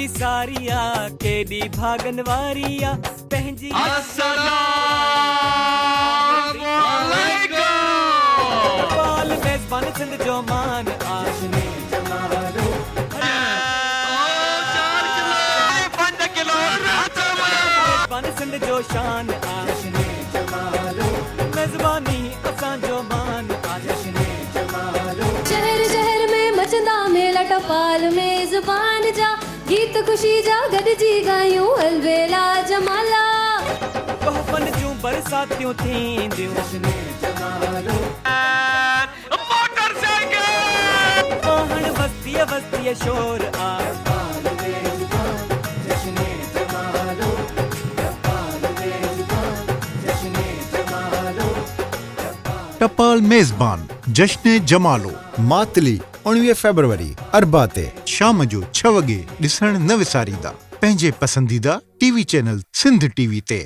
सिंधी सारिया केडी भागन वारिया पंहिंजी टपाल मेज़बान सिंध जो मान आशने जमालो मेज़बान सिंध जो शान आशने जमालो मेज़बानी असां जो मान आशने जमालो शहर शहर में मचंदा मेला टपाल मेज़बान जा गीत खुशी जा गॾिजी ॻायूं अलवेला जमाला तोहफ़न जूं बरसातियूं थींदियूं आशने जमालो आहण वस्तीअ वस्तीअ शोर आ टपाल मेज़बान जश्ने जमालो टपाल मेज़बान जश्ने जमालो टपाल मेज़बान जश्न जमालो मातली 19 फेब्रुआरी अरबा ते शाम जो 6 वॻे ॾिसण न विसारींदा पंहिंजे पसंदीदा टीवी चैनल सिंध टीवी ते।